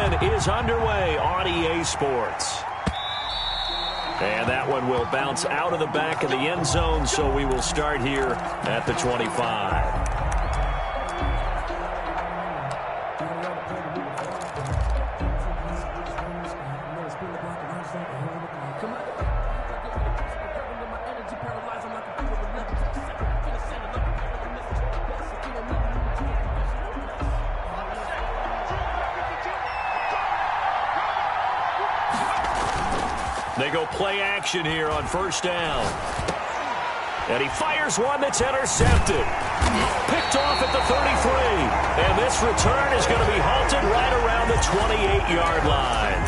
action is underway on EA Sports. And that one will bounce out of the back of the end zone, so we will start here at the 25. They go play action here on first down. And he fires one that's intercepted. Picked off at the 33. And this return is going to be halted right around the 28-yard line.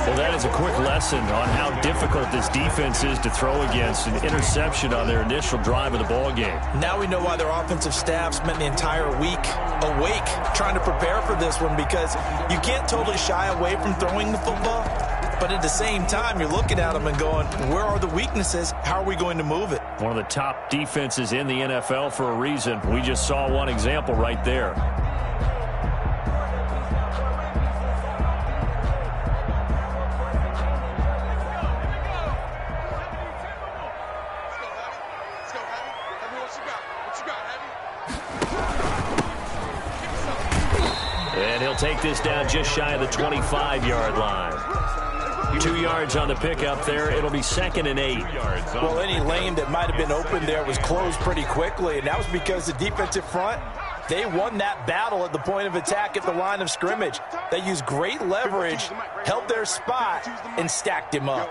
Well, that is a quick lesson on how difficult this defense is to throw against. An interception on their initial drive of the ball game. Now we know why their offensive staff spent the entire week awake trying to prepare for this one, because you can't totally shy away from throwing the football. But at the same time, you're looking at them and going, where are the weaknesses? How are we going to move it? One of the top defenses in the NFL for a reason. We just saw one example right there. And he'll take this down just shy of the 25-yard line. 2 yards on the pickup there. It'll be 2nd and 8. Well, any lane that might have been open there was closed pretty quickly, and that was because the defensive front, they won that battle at the point of attack at the line of scrimmage. They used great leverage, held their spot, and stacked him up.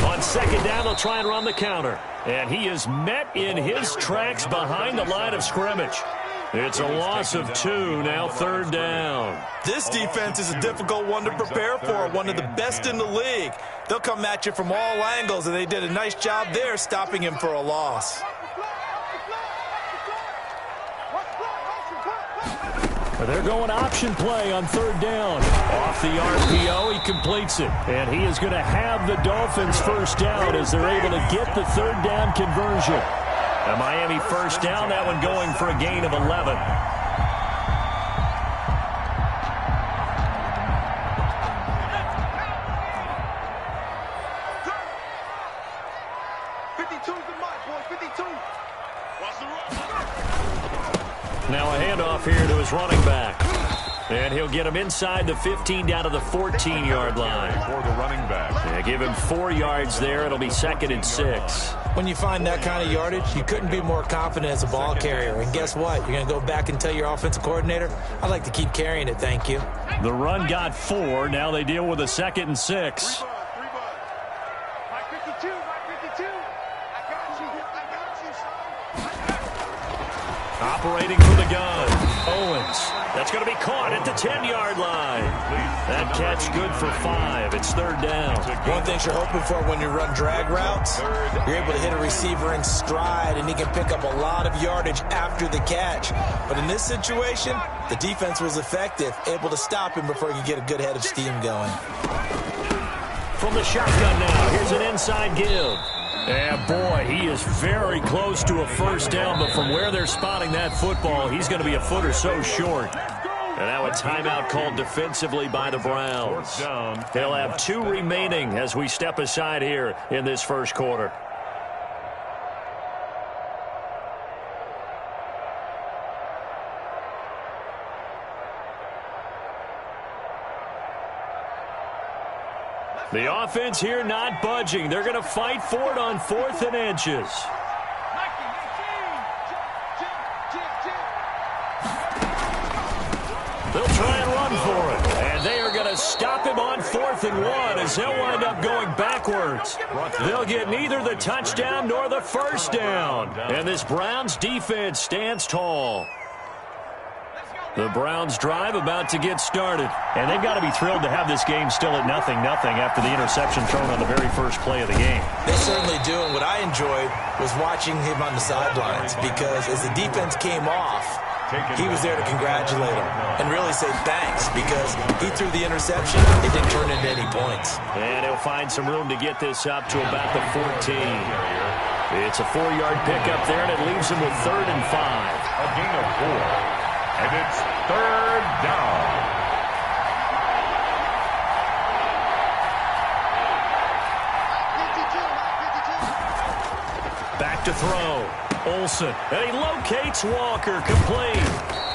On 2nd down, they'll try and run the counter. And he is met in his tracks behind the line of scrimmage. It's a loss of 2, now 3rd down. This defense is a difficult one to prepare for, one of the best in the league. They'll come at you from all angles, and they did a nice job there stopping him for a loss. They're going option play on 3rd down. Off the RPO, he completes it. And he is going to have the Dolphins first down as they're able to get the 3rd down conversion. A Miami first down, that one going for a gain of 11. Now a handoff here to his running back. And he'll get him inside the 15 down to the 14-yard line. For the running back. Yeah, give him 4 yards there. It'll be 2nd and 6. When you find that kind of yardage, you couldn't be more confident as a ball carrier. And guess what? You're going to go back and tell your offensive coordinator, I'd like to keep carrying it, thank you. The run got 4. Now they deal with a 2nd and 6. Operating from the gun. Owens. That's going to be caught at the 10-yard line. That catch good for 5. It's 3rd down. One thing you're hoping for when you run drag routes, you're able to hit a receiver in stride, and he can pick up a lot of yardage after the catch. But in this situation, the defense was effective, able to stop him before he could get a good head of steam going. From the shotgun now, here's an inside give. And boy, he is very close to a first down, but from where they're spotting that football, he's going to be a foot or so short. And now a timeout called defensively by the Browns. They'll have 2 remaining as we step aside here in this first quarter. The offense here not budging. They're going to fight for it on 4th and inches. They'll try and run for it. And they are going to stop him on 4th and 1 as they'll wind up going backwards. They'll get neither the touchdown nor the first down. And this Browns defense stands tall. The Browns drive about to get started. And they've got to be thrilled to have this game still at 0-0 after the interception thrown on the very first play of the game. They certainly do. And what I enjoyed was watching him on the sidelines, because as the defense came off, he was there to congratulate him and really say thanks, because he threw the interception. It didn't turn into any points. And he'll find some room to get this up to about the 14. It's a 4-yard pickup there, and it leaves him with 3rd and 5. A gain of 4. And it's 3rd throw. Olsen, and he locates Walker, complete.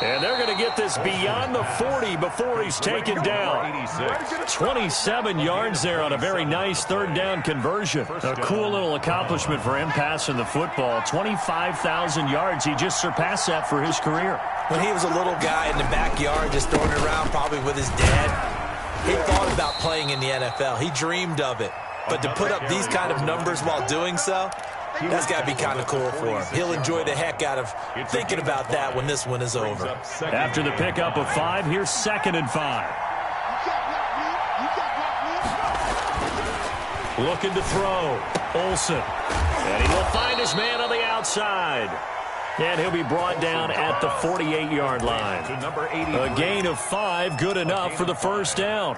And they're going to get this beyond the 40 before he's taken down. 27 yards there on a very nice third down conversion. A cool little accomplishment for him passing the football. 25,000 yards. He just surpassed that for his career. When he was a little guy in the backyard just throwing it around probably with his dad, he thought about playing in the NFL. He dreamed of it. But to put up these kind of numbers while doing so, that's got to be kind of cool for him. He'll enjoy the heck out of thinking about that when this one is over. After the pickup of 5, here's 2nd and 5. Looking to throw. Olsen. And he will find his man on the outside. And he'll be brought down at the 48-yard line. A gain of 5, good enough for the first down.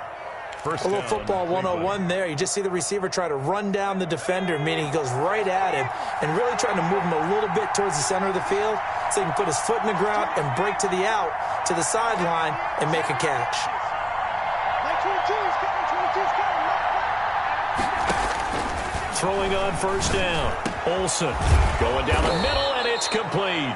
A little football 101 there. You just see the receiver try to run down the defender, meaning he goes right at him and really trying to move him a little bit towards the center of the field so he can put his foot in the ground and break to the out, to the sideline, and make a catch. Throwing on first down. Olsen going down the middle, and it's complete.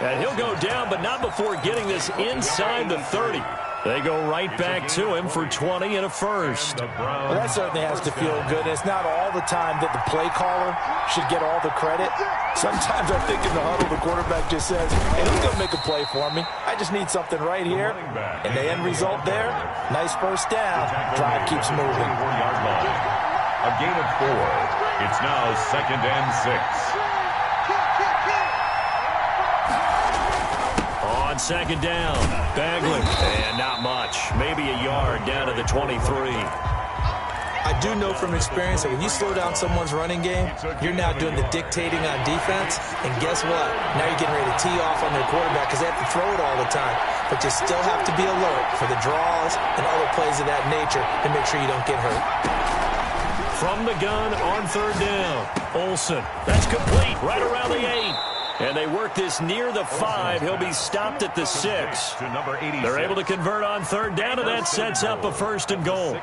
And he'll go down, but not before getting this inside the 30. They go right back to him for 20 and a first. Well, that certainly has to feel good. It's not all the time that the play caller should get all the credit. Sometimes I think in the huddle, the quarterback just says, hey, who's going to make a play for me? I just need something right here. And the end result there, nice first down. Drive keeps moving. A gain of 4. It's now 2nd and 6. On 2nd down, Bagley, and not much. Maybe a yard down to the 23. I do know from experience that when you slow down someone's running game, you're now doing the dictating on defense. And guess what? Now you're getting ready to tee off on their quarterback because they have to throw it all the time. But you still have to be alert for the draws and other plays of that nature to make sure you don't get hurt. From the gun on 3rd down, Olsen. That's complete right around the 8. And they work this near the 5. He'll be stopped at the 6. They're able to convert on 3rd down, and that sets up a 1st and goal.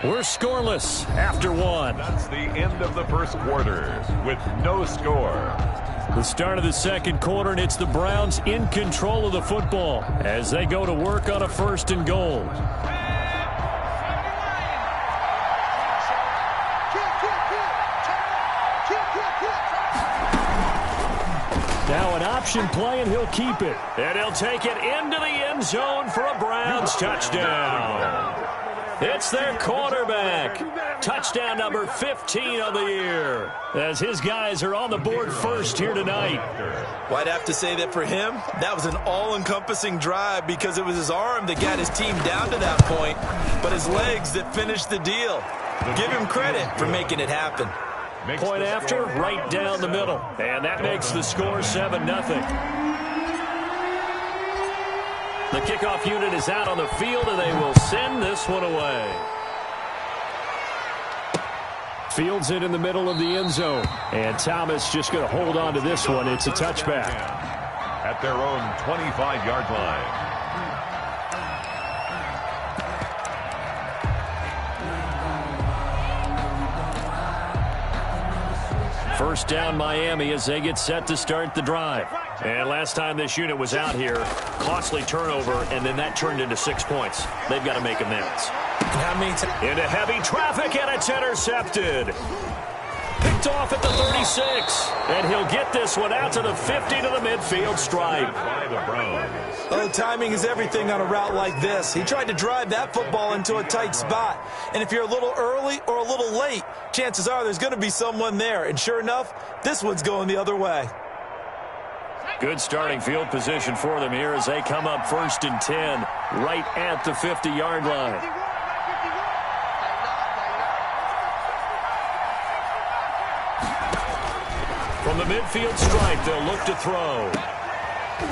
We're scoreless after 1. That's the end of the first quarter with no score. The start of the 2nd quarter, and it's the Browns in control of the football as they go to work on a 1st and goal. Now an option play, and he'll keep it. And he'll take it into the end zone for a Browns touchdown. It's their quarterback. Touchdown number 15 of the year, as his guys are on the board first here tonight. Well, I'd have to say that for him, that was an all-encompassing drive because it was his arm that got his team down to that point, but his legs that finished the deal. Give him credit for making it happen. Point after, right down the middle. And that makes the score 7-0. The kickoff unit is out on the field, and they will send this one away. Fields it in the middle of the end zone. And Thomas just going to hold on to this one. It's a touchback. At their own 25-yard line. First down, Miami, as they get set to start the drive. And last time this unit was out here, costly turnover, and then that turned into 6 points. They've got to make amends. Into heavy traffic, and it's intercepted. Picked off at the 36. And he'll get this one out to the 50 to the midfield stripe. Oh, timing is everything on a route like this. He tried to drive that football into a tight spot. And if you're a little early or a little late, chances are there's going to be someone there. And sure enough, this one's going the other way. Good starting field position for them here as they come up 1st and 10 right at the 50-yard line. From the midfield stripe, they'll look to throw.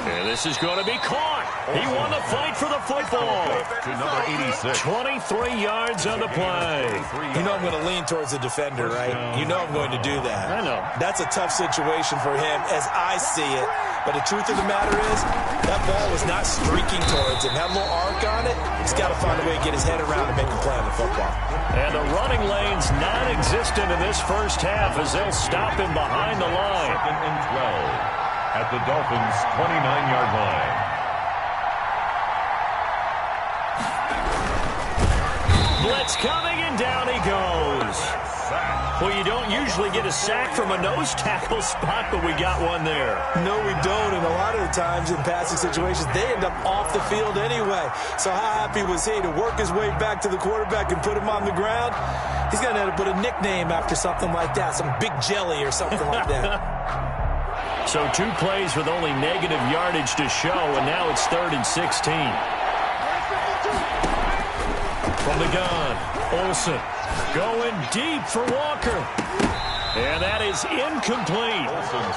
And this is going to be caught. He won the fight for the football. To number 86. 23 yards on the play. You know I'm going to lean towards the defender, right? You know I'm going to do that. I know. That's a tough situation for him as I see it. But the truth of the matter is, that ball was not streaking towards him. That little arc on it, he's got to find a way to get his head around and make a play on the football. And the running lane's non-existent in this first half as they'll stop him behind the line. 2nd and 12 at the Dolphins' 29-yard line. Blitz coming, and down he goes. Well, you don't usually get a sack from a nose tackle spot, but we got one there. No, we don't, and a lot of the times in passing situations, they end up off the field anyway. So how happy was he to work his way back to the quarterback and put him on the ground? He's going to have to put a nickname after something like that, some Big Jelly or something like that. So 2 plays with only negative yardage to show, and now it's 3rd and 16. From the gun, Olsen going deep for Walker. And that is incomplete.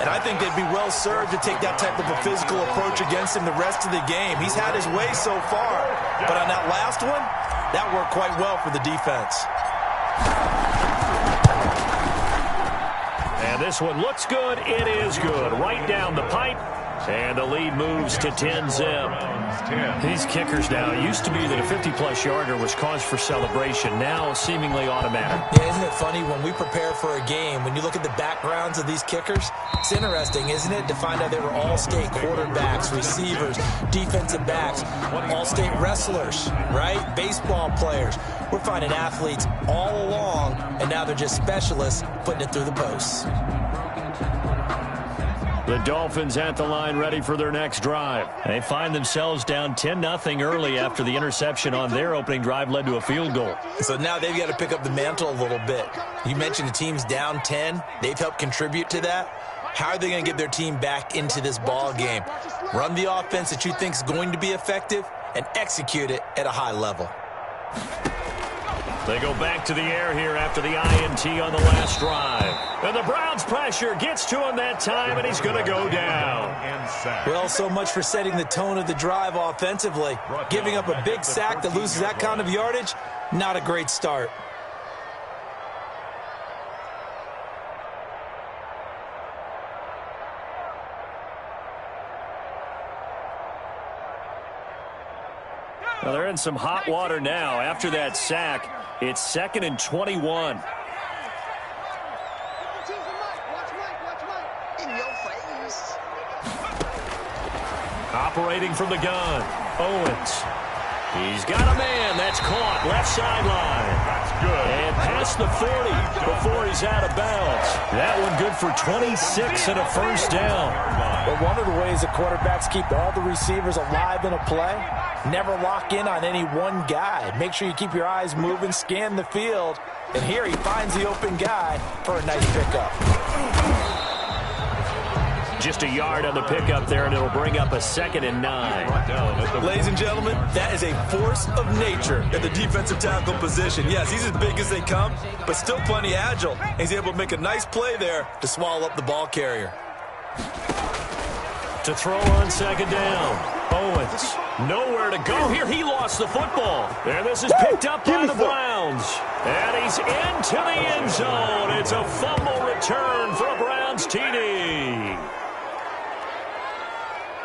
And I think they'd be well served to take that type of a physical approach against him the rest of the game. He's had his way so far. But on that last one, that worked quite well for the defense. And this one looks good. It is good. Right down the pipe. And the lead moves to 10-zip. These kickers now, it used to be that a 50-plus yarder was cause for celebration. Now seemingly automatic. Yeah, isn't it funny when we prepare for a game, when you look at the backgrounds of these kickers, it's interesting, isn't it, to find out they were all-state quarterbacks, receivers, defensive backs, all-state wrestlers, right? Baseball players. We're finding athletes all along, and now they're just specialists putting it through the posts. The Dolphins at the line ready for their next drive. They find themselves down 10-0 early after the interception on their opening drive led to a field goal. So now they've got to pick up the mantle a little bit. You mentioned the team's down 10. They've helped contribute to that. How are they going to get their team back into this ball game? Run the offense that you think is going to be effective and execute it at a high level. They go back to the air here after the INT on the last drive. And the Browns' pressure gets to him that time, and he's going to go down. Well, so much for setting the tone of the drive offensively. Giving up a big sack that loses that kind of yardage, not a great start. Well, they're in some hot water now. After that sack, it's 2nd and 21. Operating from the gun, Owens. He's got a man. That's caught. Left sideline. That's good. And past the 40 before he's out of bounds. That one good for 26 and a first down. But one of the ways that quarterbacks keep all the receivers alive in a play, never lock in on any one guy. Make sure you keep your eyes moving, scan the field. And here he finds the open guy for a nice pickup. Just a yard on the pickup there, and it'll bring up a 2nd and 9. Ladies and gentlemen, that is a force of nature at the defensive tackle position. Yes, he's as big as they come, but still plenty agile. He's able to make a nice play there to swallow up the ball carrier. To throw on 2nd down. Owens, nowhere to go here. He lost the football. And this is picked up by the Browns. And he's into the end zone. It's a fumble return for a Browns TD.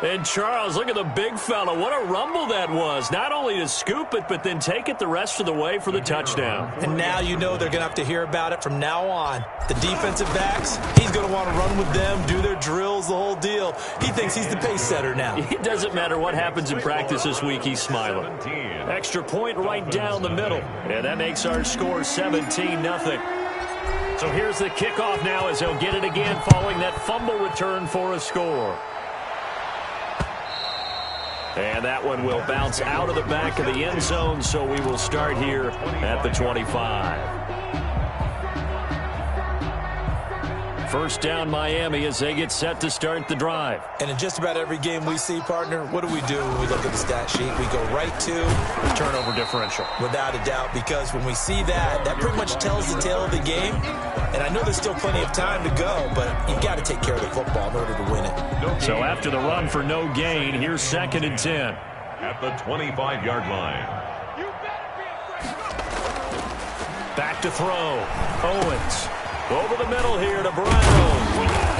And Charles, look at the big fella. What a rumble that was. Not only to scoop it, but then take it the rest of the way for the touchdown. And now you know they're going to have to hear about it from now on. The defensive backs, he's going to want to run with them, do their drills, the whole deal. He thinks he's the pace setter now. It doesn't matter what happens in practice this week, he's smiling. Extra point right down the middle. And that makes our score 17-0. So here's the kickoff now as they'll get it again following that fumble return for a score. And that one will bounce out of the back of the end zone, so we will start here at the 25. First down, Miami, as they get set to start the drive. And in just about every game we see, partner, what do we do when we look at the stat sheet? We go right to the turnover differential. Without a doubt, because when we see that, that pretty much tells the tale of the game. And I know there's still plenty of time to go, but you've got to take care of the football in order to win it. So after the run for no gain, here's 2nd and 10. At the 25-yard line. Back to throw. Owens. Over the middle here to Brown.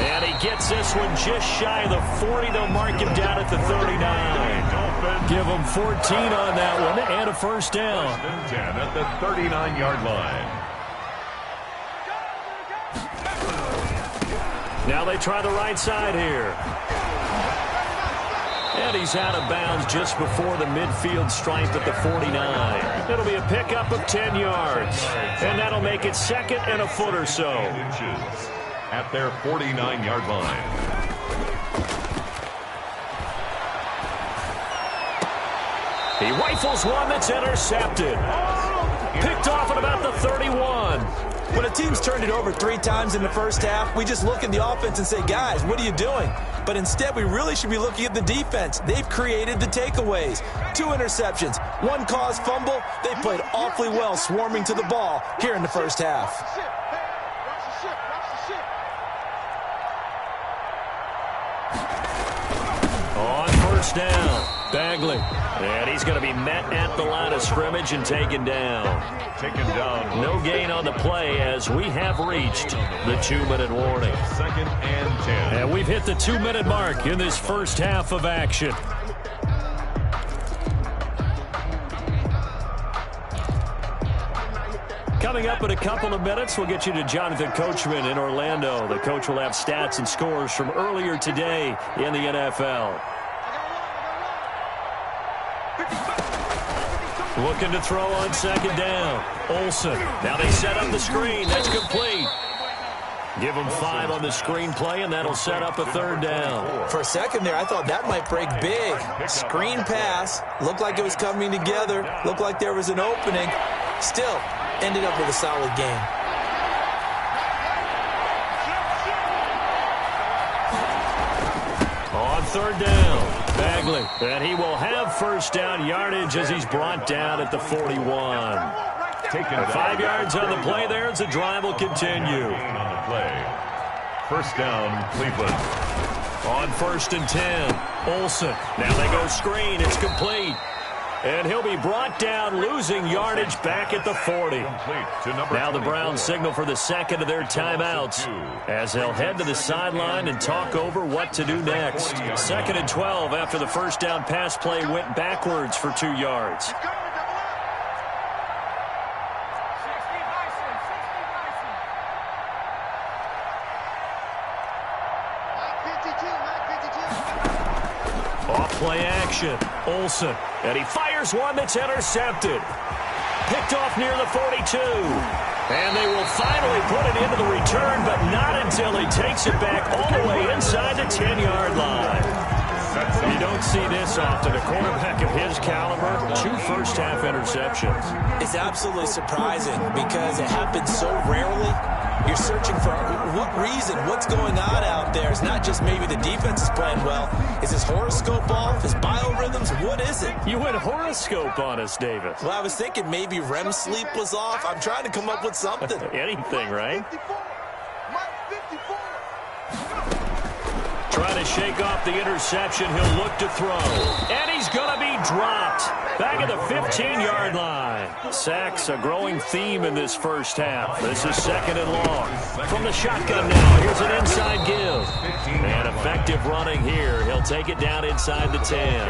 And he gets this one just shy of the 40. They'll mark him down at the 39. Give him 14 on that one and a first down. 10 at the 39-yard line. Now they try the right side here. And he's out of bounds just before the midfield stripe at the 49. It'll be a pickup of 10 yards. And that'll make it second and a foot or so. At their 49-yard line. He rifles one that's intercepted. Picked off at about the 31. When a team's turned it over 3 times in the first half, we just look at the offense and say, guys, what are you doing? But instead, we really should be looking at the defense. They've created the takeaways. 2 interceptions, 1 caused fumble. They played awfully well swarming to the ball here in the first half. On first down, Bagley. And he's going to be met at the line of scrimmage and taken down. No gain on the play as we have reached the 2-minute warning. 2nd and 10. And we've hit the 2-minute mark in this first half of action. Coming up in a couple of minutes, we'll get you to Jonathan Coachman in Orlando. The coach will have stats and scores from earlier today in the NFL. Looking to throw on second down. Olsen. Now they set up the screen. That's complete. Give them 5 on the screen play, and that'll set up a 3rd down. For a second there, I thought that might break big. Screen pass. Looked like it was coming together. Looked like there was an opening. Still, ended up with a solid game. On 3rd down, Bagley. And he will have first down yardage as he's brought down at the 41. 5 yards on the play there as the drive will continue. On the play. First down, Cleveland. On 1st and 10, Olsen. Now they go screen. It's complete. And he'll be brought down, losing yardage back at the 40. Now the Browns signal for the second of their timeouts as they'll head to the sideline and talk over what to do next. 2nd and 12 after the first down pass play went backwards for 2 yards. Off-play action, Olsen, and he fires one that's intercepted. Picked off near the 42. And they will finally put it into the return, but not until he takes it back all the way inside the 10-yard line. You don't see this often. A quarterback of his caliber, 2 first-half interceptions. It's absolutely surprising because it happens so rarely. You're searching for what reason, what's going on out there. It's not just maybe the defense is playing well. Is his horoscope off? His biorhythms? What is it? You went horoscope on us, David. Well, I was thinking maybe REM sleep was off. I'm trying to come up with something. Anything, right? Trying to shake off the interception. He'll look to throw. And he's going to be dropped. Back at the 15-yard line. Sacks, a growing theme in this first half. This is 2nd and long. From the shotgun now, here's an inside give. And effective running here. He'll take it down inside the 10.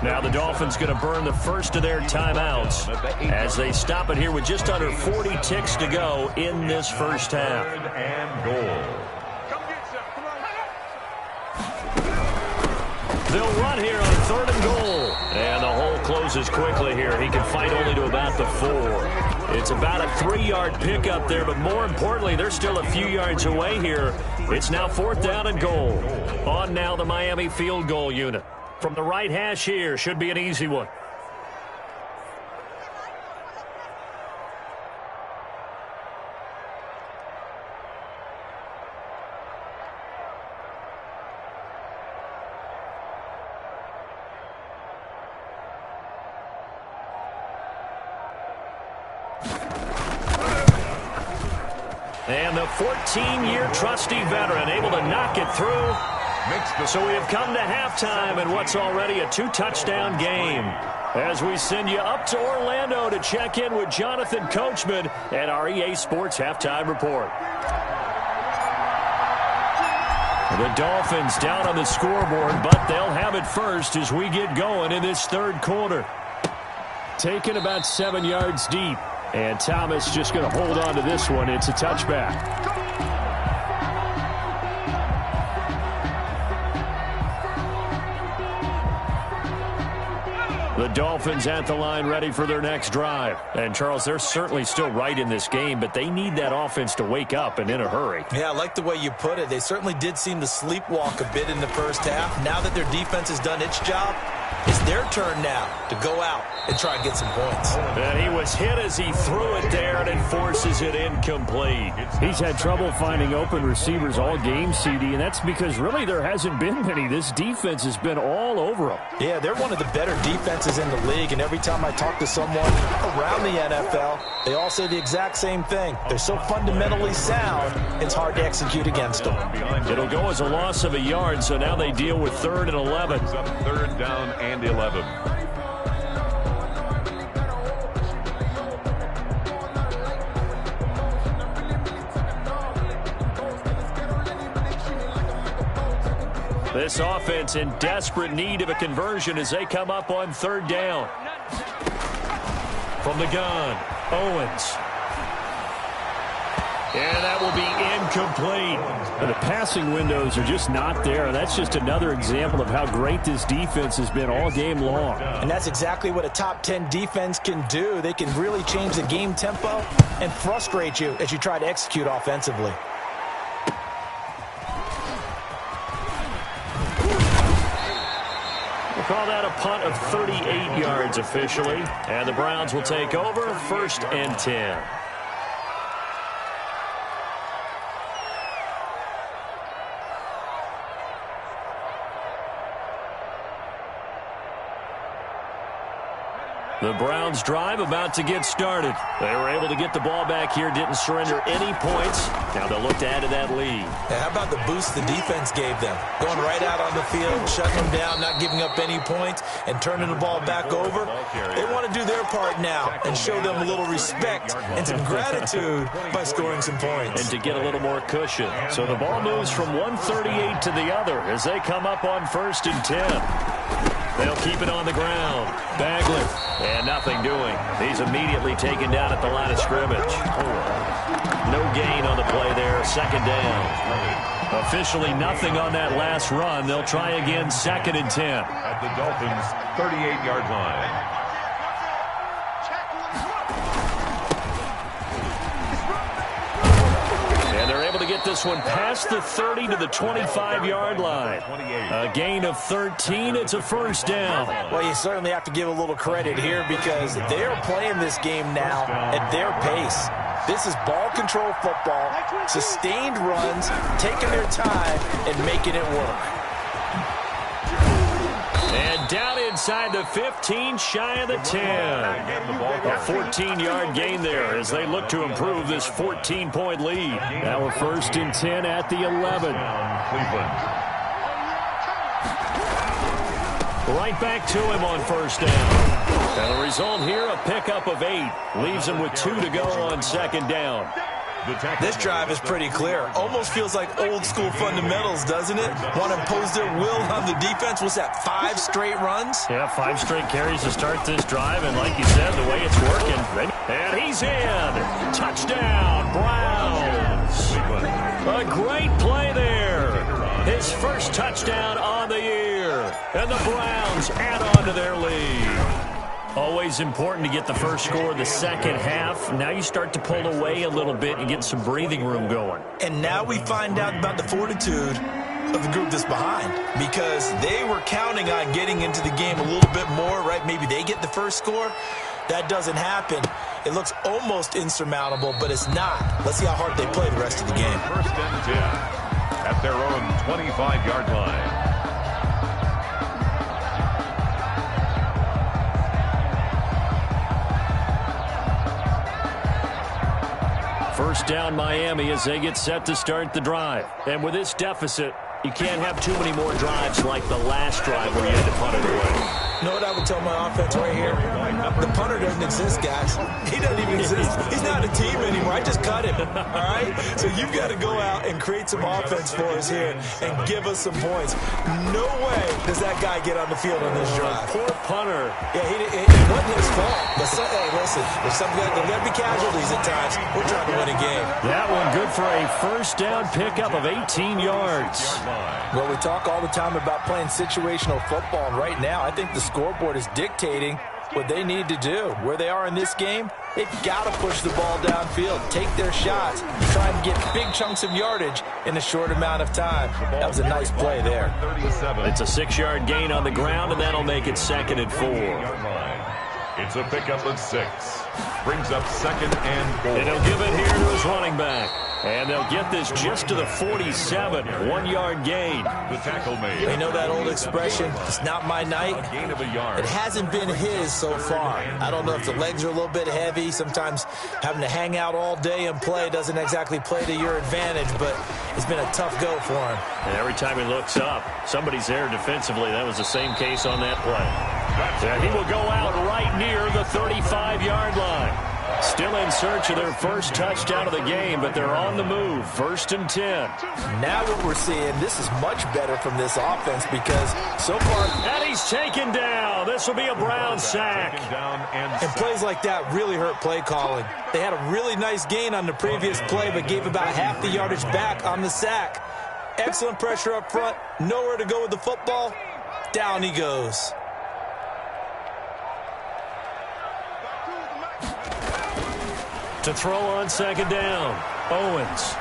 Now the Dolphins going to burn the first of their timeouts as they stop it here with just under 40 ticks to go in this first half. And goal. They'll run here on 3rd and goal. And the hole closes quickly here. He can fight only to about the 4. It's about a 3-yard pickup there, but more importantly, they're still a few yards away here. It's now 4th down and goal. On now the Miami field goal unit. From the right hash here, should be an easy one. And the 14-year trusty veteran able to knock it through. So we have come to halftime in what's already a 2-touchdown game. As we send you up to Orlando to check in with Jonathan Coachman and our EA Sports Halftime Report. The Dolphins down on the scoreboard, but they'll have it first as we get going in this third quarter. Taken about 7 yards deep, and Thomas just going to hold on to this one. It's a touchback. The Dolphins at the line ready for their next drive. And, Charles, they're certainly still right in this game, but they need that offense to wake up and in a hurry. Yeah, I like the way you put it. They certainly did seem to sleepwalk a bit in the first half. Now that their defense has done its job, it's their turn now to go out and try and get some points. And he was hit as he threw it there, and it forces it incomplete. He's had trouble finding open receivers all game, CD, and that's because really there hasn't been many. This defense has been all over them. Yeah, they're one of the better defenses in the league, and every time I talk to someone around the NFL, they all say the exact same thing. They're so fundamentally sound, it's hard to execute against them. It'll go as a loss of a yard, so now they deal with 3rd and 11. Third down and 11. This offense in desperate need of a conversion as they come up on 3rd down. From the gun, Owens. And that will be incomplete. The passing windows are just not there. That's just another example of how great this defense has been all game long. And that's exactly what a top 10 defense can do. They can really change the game tempo and frustrate you as you try to execute offensively. We'll call that a punt of 38 yards officially. And the Browns will take over 1st and 10. The Browns drive about to get started. They were able to get the ball back here, didn't surrender any points. Now they'll look to add to that lead. Yeah, how about the boost the defense gave them? Going right out on the field, shutting them down, not giving up any points, and turning the ball back over. They want to do their part now and show them a little respect and some gratitude by scoring some points. And to get a little more cushion. So the ball moves from 138 to the other as they come up on 1st and 10. They'll keep it on the ground. Bagley. And nothing doing. He's immediately taken down at the line of scrimmage. No gain on the play there. 2nd down. Officially nothing on that last run. They'll try again 2nd and 10. At the Dolphins' 38-yard line. To get this one past the 30 to the 25-yard line. A gain of 13. It's a 1st down. Well, you certainly have to give a little credit here because they're playing this game now at their pace. This is ball control football, sustained runs, taking their time and making it work. And down inside the 15, shy of the 10. A 14-yard gain there as they look to improve this 14-point lead. Now a 1st and 10 at the 11. Right back to him on 1st down. And the result here, a pickup of 8. Leaves him with 2 to go on 2nd down. This drive is pretty clear. Almost feels like old school fundamentals, doesn't it? Want to impose their will on the defense. Was that 5 straight runs? Yeah, 5 straight carries to start this drive. And like you said, the way it's working. And he's in. Touchdown, Browns. A great play there. His first touchdown on the year. And the Browns add on to their lead. Always important to get the first score of the second half. Now you start to pull away a little bit and get some breathing room going. And now we find out about the fortitude of the group that's behind because they were counting on getting into the game a little bit more, right? Maybe they get the first score. That doesn't happen. It looks almost insurmountable, but it's not. Let's see how hard they play the rest of the game. 1st and 10 at their own 25-yard line. First down Miami as they get set to start the drive. And with this deficit, you can't have too many more drives like the last drive where you had to punt it away. You know what I would tell my offense right here? The punter doesn't exist, guys. He doesn't even exist. He's not a team anymore. I just cut him, all right? So you've got to go out and create some offense for us here and give us some points. No way does that guy get on the field on this drive. Poor punter. Yeah, it wasn't his fault. But, hey, listen, there's got to be casualties at times. We're trying to win a game. That one good for a first down pickup of 18 yards. Well, we talk all the time about playing situational football, and right now I think the scoreboard is dictating what they need to do. Where they are in this game, they've got to push the ball downfield, take their shots, try and get big chunks of yardage in a short amount of time. That was a nice play there. It's a 6-yard gain on the ground, and that'll make it 2nd and 4. It's a pickup of 6. Brings up 2nd and 4. And he'll give it here to his running back. And they'll get this just to the 47, 1-yard gain. The tackle made. You know that old expression, it's not my night? A gain of a yard. It hasn't been his so far. I don't know if the legs are a little bit heavy. Sometimes having to hang out all day and play doesn't exactly play to your advantage, but it's been a tough go for him. And every time he looks up, somebody's there defensively. That was the same case on that play. And he will go out right near the 35-yard line. Still in search of their first touchdown of the game, but they're on the move. 1st and 10. Now what we're seeing, this is much better from this offense because so far... And he's taken down. This will be a Brown sack. And plays like that really hurt play calling. They had a really nice gain on the previous play, but gave about half the yardage back on the sack. Excellent pressure up front. Nowhere to go with the football. Down he goes. To throw on 2nd down, Owens.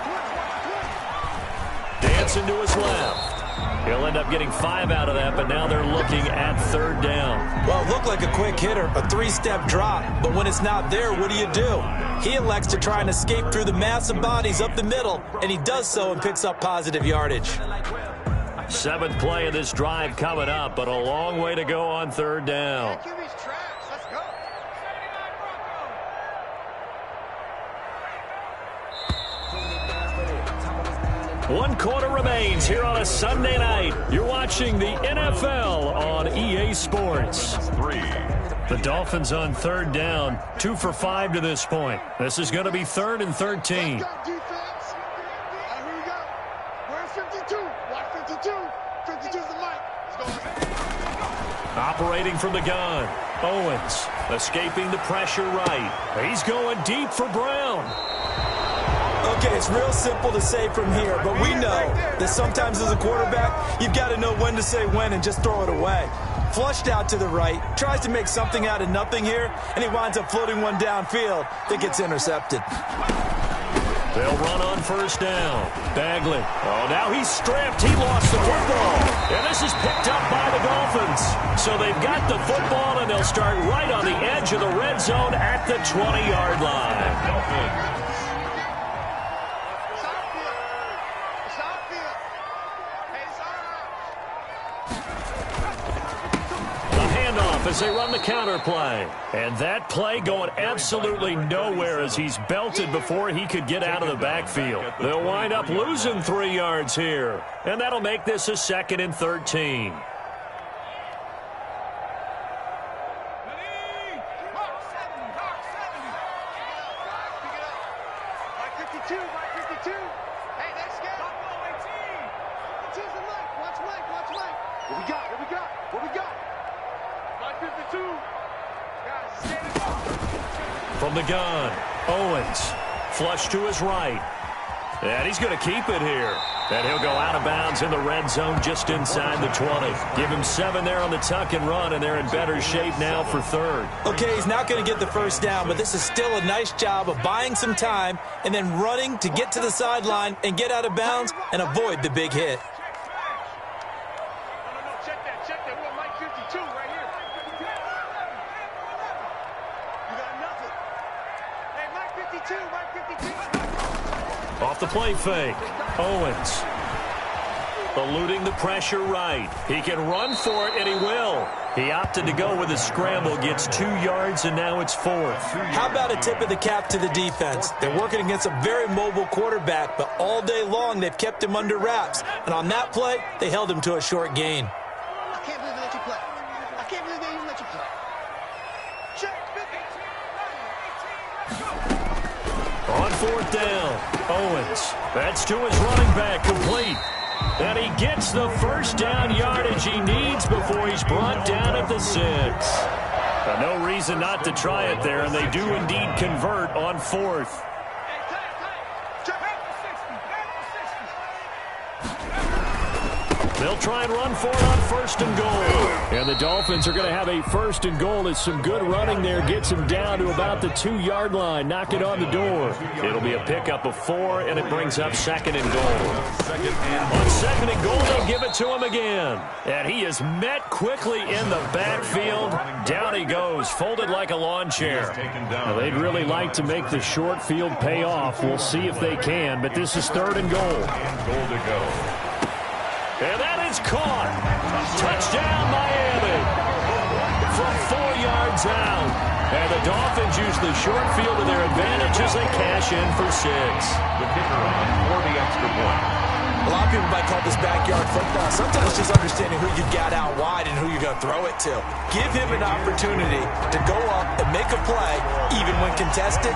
Dancing to his left. He'll end up getting 5 out of that, but now they're looking at 3rd down. Well, it looked like a quick hitter, a 3-step drop, but when it's not there, what do? He elects to try and escape through the mass of bodies up the middle, and he does so and picks up positive yardage. 7th play of this drive coming up, but a long way to go on 3rd down. One quarter remains here on a Sunday night. You're watching the NFL on EA Sports. 3. The Dolphins on 3rd down, 2 for 5 to this point. This is going to be 3rd and 13. Operating from the gun, Owens escaping the pressure right. He's going deep for Brown. Okay, it's real simple to say from here, but we know that sometimes as a quarterback, you've got to know when to say when and just throw it away. Flushed out to the right, tries to make something out of nothing here, and he winds up floating one downfield that gets intercepted. They'll run on 1st down. Bagley. Oh, now he's stripped. He lost the football. And this is picked up by the Dolphins. So they've got the football, and they'll start right on the edge of the red zone at the 20-yard line. As they run the counter play. And that play going absolutely nowhere as he's belted before he could get out of the backfield. They'll wind up losing 3 yards here. And that'll make this a 2nd and 13. From the gun, Owens, flush to his right. And he's going to keep it here. And he'll go out of bounds in the red zone just inside the 20. Give him 7 there on the tuck and run, and they're in better shape now for 3rd. Okay, he's not going to get the first down, but this is still a nice job of buying some time and then running to get to the sideline and get out of bounds and avoid the big hit. Off the play fake, Owens eluding the pressure right. He can run for it, and he will. He opted to go with a scramble, gets 2 yards, and now it's 4th. How about a tip of the cap to the defense? They're working against a very mobile quarterback, but all day long they've kept him under wraps. And on that play, they held him to a short gain. I can't believe they let you play. I can't believe they 4th down. Owens. That's to his running back, complete. And he gets the first down yardage he needs before he's brought down at the 6. No reason not to try it there, and they do indeed convert on 4th. They'll try and run for it on 1st and goal. And the Dolphins are going to have a 1st and goal as some good running there gets him down to about the 2-yard line. Knock it on the door. It'll be a pickup of 4, and it brings up 2nd and goal. On 2nd and goal, they'll give it to him again. And he is met quickly in the backfield. Down he goes, folded like a lawn chair. Now, they'd really like to make the short field pay off. We'll see if they can, but this is 3rd and goal. Goal to go. And that is caught. Touchdown, Miami. From 4 yards out. And the Dolphins use the short field to their advantage as they cash in for 6. The kicker on for the extra point. A lot of people might call this backyard football. Sometimes just understanding who you got out wide and who you're going to throw it to. Give him an opportunity to go up and make a play, even when contested.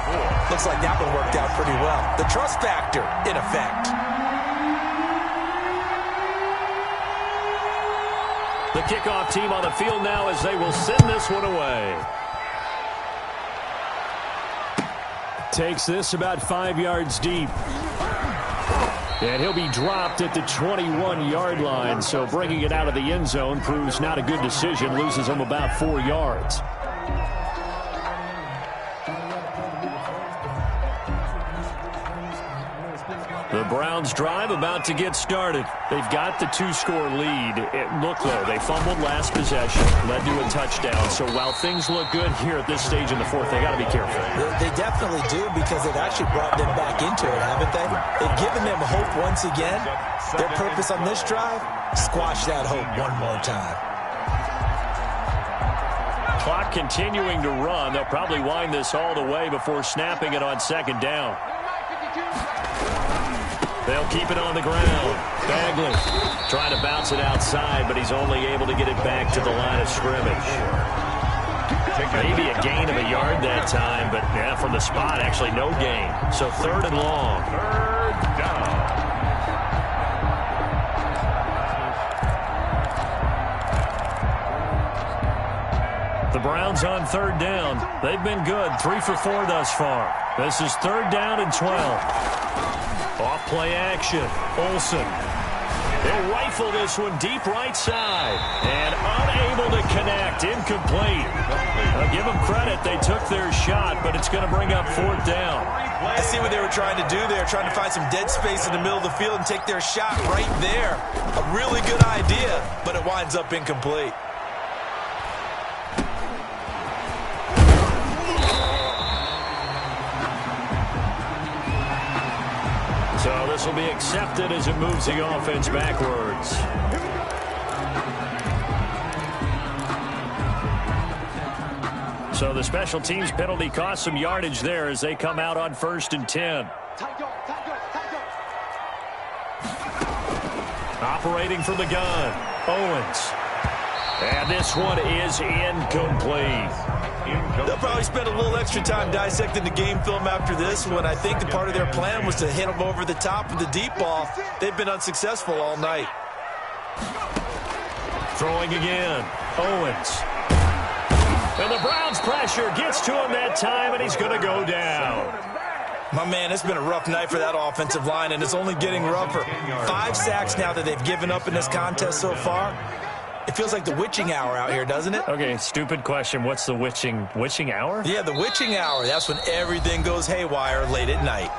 Looks like that one worked out pretty well. The trust factor, in effect. The kickoff team on the field now as they will send this one away. Takes this about 5 yards deep. And he'll be dropped at the 21-yard line, so bringing it out of the end zone proves not a good decision. Loses him about 4 yards. The Browns drive about to get started. They've got the 2-score lead. Look, though, they fumbled last possession, led to a touchdown. So while things look good here at this stage in the 4th, they got to be careful. They definitely do, because they've actually brought them back into it, haven't they? They've given them hope once again. Their purpose on this drive, squash that hope one more time. Clock continuing to run. They'll probably wind this all the way before snapping it on 2nd down. They'll keep it on the ground. Bagley trying to bounce it outside, but he's only able to get it back to the line of scrimmage. Maybe a gain of a yard that time, but yeah, from the spot, actually no gain. So 3rd and long. 3rd down. The Browns on 3rd down. They've been good, 3 for 4 thus far. This is 3rd down and 12. Off play action. Olsen. They'll rifle this one deep right side. And unable to connect. Incomplete. I'll give them credit. They took their shot, but it's going to bring up 4th down. I see what they were trying to do there, trying to find some dead space in the middle of the field and take their shot right there. A really good idea, but it winds up incomplete. So this will be accepted as it moves the offense backwards. So the special teams penalty cost some yardage there as they come out on 1st and 10. Operating from the gun, Owens. And this one is incomplete. They'll probably spend a little extra time dissecting the game film after this one. I think the part of their plan was to hit them over the top of the deep ball. They've been unsuccessful all night. Throwing again, Owens. And the Browns pressure gets to him that time, and he's going to go down. My man, it's been a rough night for that offensive line, and it's only getting rougher. 5 sacks now that they've given up in this contest so far. It feels like the witching hour out here, doesn't it? Okay, stupid question. What's the witching hour? Yeah, the witching hour. That's when everything goes haywire late at night.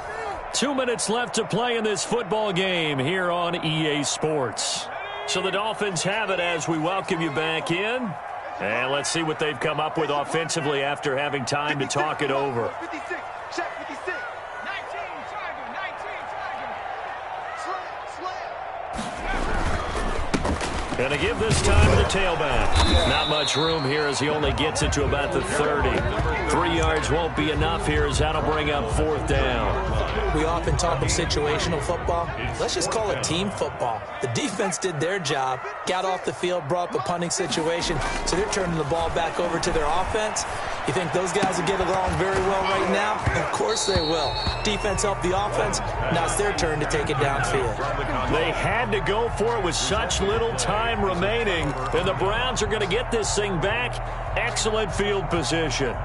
2 minutes left to play in this football game here on EA Sports. So the Dolphins have it as we welcome you back in. And let's see what they've come up with offensively after having time to talk it over. Going to give this time to the tailback. Not much room here as he only gets it to about the 30. 3 yards won't be enough here as that'll bring up 4th down. We often talk of situational football. Let's just call it team football. The defense did their job, got off the field, brought up a punting situation, so they're turning the ball back over to their offense. You think those guys will get along very well right now? Of course they will. Defense helped the offense. Now it's their turn to take it downfield. They had to go for it with such little time remaining, and the Browns are going to get this thing back. Excellent field position.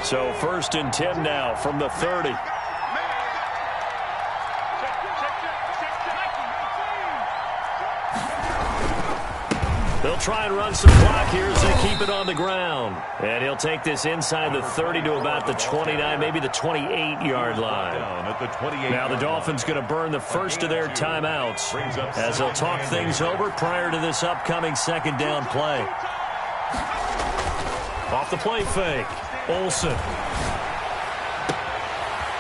So 1st and 10 now from the 30. They'll try and run some clock here as they keep it on the ground. And he'll take this inside the 30 to about the 29, maybe the 28-yard line. Now the Dolphins going to burn the first of their timeouts as they'll talk things over prior to this upcoming 2nd down play. Off the play fake. Olsen.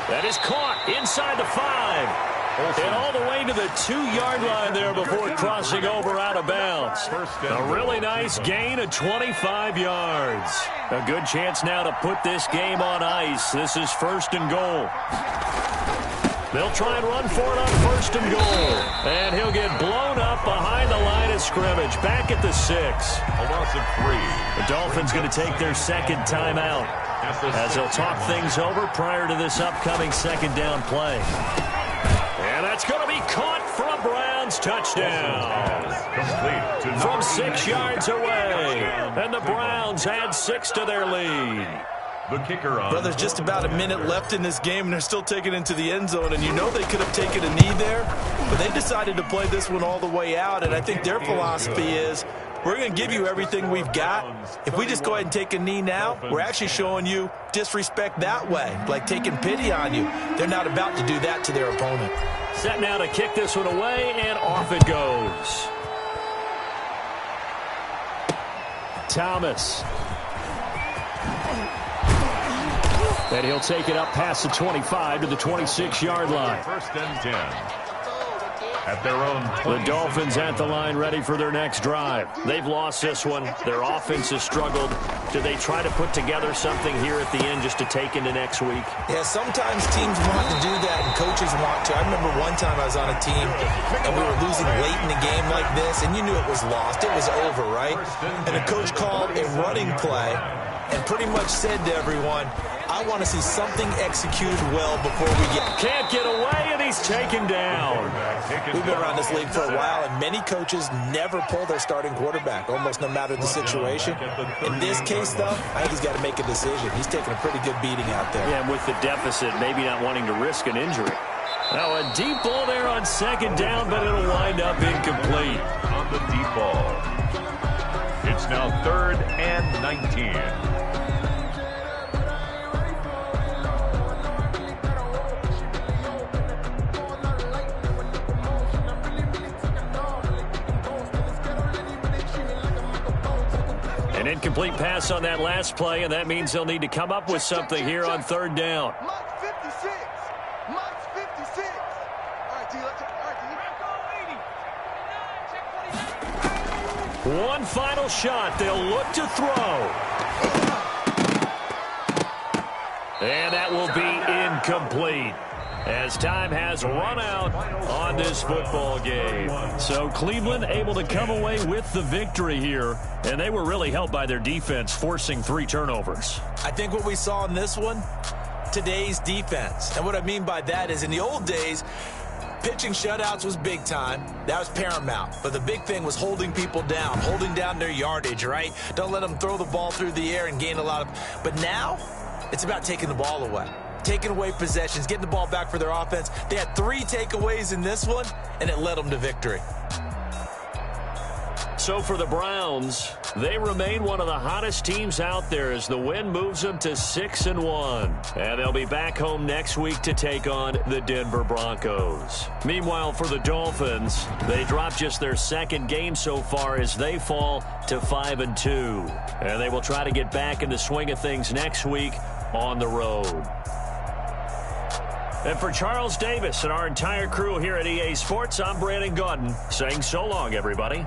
That is caught inside the 5. And all the way to the 2-yard line there before crossing over out of bounds. A really nice gain of 25 yards. A good chance now to put this game on ice. This is 1st and goal. They'll try and run for it on 1st and goal. And he'll get blown up behind the line of scrimmage. Back at the 6. A loss of 3. The Dolphins going to take their 2nd timeout as they'll talk things over prior to this upcoming 2nd down play. And that's going to be caught for a Browns touchdown. From 6 yards away. And the Browns add 6 to their lead. The kicker on. There's just about a minute left in this game, and they're still taking it into the end zone. And you know they could have taken a knee there, but they decided to play this one all the way out. And I think their philosophy is, we're going to give you everything we've got. If we just go ahead and take a knee now, we're actually showing you disrespect that way, like taking pity on you. They're not about to do that to their opponent. Set now to kick this one away, and off it goes. Thomas. And he'll take it up past the 25 to the 26-yard line. 1st and 10. At their own. The Dolphins at the line ready for their next drive. They've lost this one. Their offense has struggled. Do they try to put together something here at the end just to take into next week? Yeah, sometimes teams want to do that and coaches want to. I remember one time I was on a team and we were losing late in the game like this, and you knew it was lost. It was over, right? And the coach called a running play and pretty much said to everyone, I want to see something executed well before we get... Can't get away, and he's taken down. We've been around this league for a while, and many coaches never pull their starting quarterback, almost no matter the situation. In this case, though, I think he's got to make a decision. He's taking a pretty good beating out there. Yeah, and with the deficit, maybe not wanting to risk an injury. Now, a deep ball there on 2nd down, but it'll wind up incomplete. On the deep ball. It's now 3rd and 19. An incomplete pass on that last play, and that means they'll need to come up with something here on 3rd down. One final shot. They'll look to throw. And that will be incomplete, as time has run out on this football game. So Cleveland able to come away with the victory here, and they were really helped by their defense, forcing 3 turnovers. I think what we saw in this one, today's defense. And what I mean by that is in the old days, pitching shutouts was big time. That was paramount. But the big thing was holding people down, holding down their yardage, right? Don't let them throw the ball through the air and gain a lot of... But now, it's about taking the ball away. Taking away possessions, getting the ball back for their offense. They had 3 takeaways in this one, and it led them to victory. So for the Browns, they remain one of the hottest teams out there as the win moves them to 6-1. And they'll be back home next week to take on the Denver Broncos. Meanwhile, for the Dolphins, they dropped just their 2nd game so far as they fall to 5-2. And they will try to get back in the swing of things next week on the road. And for Charles Davis and our entire crew here at EA Sports, I'm Brandon Gaudin saying so long, everybody.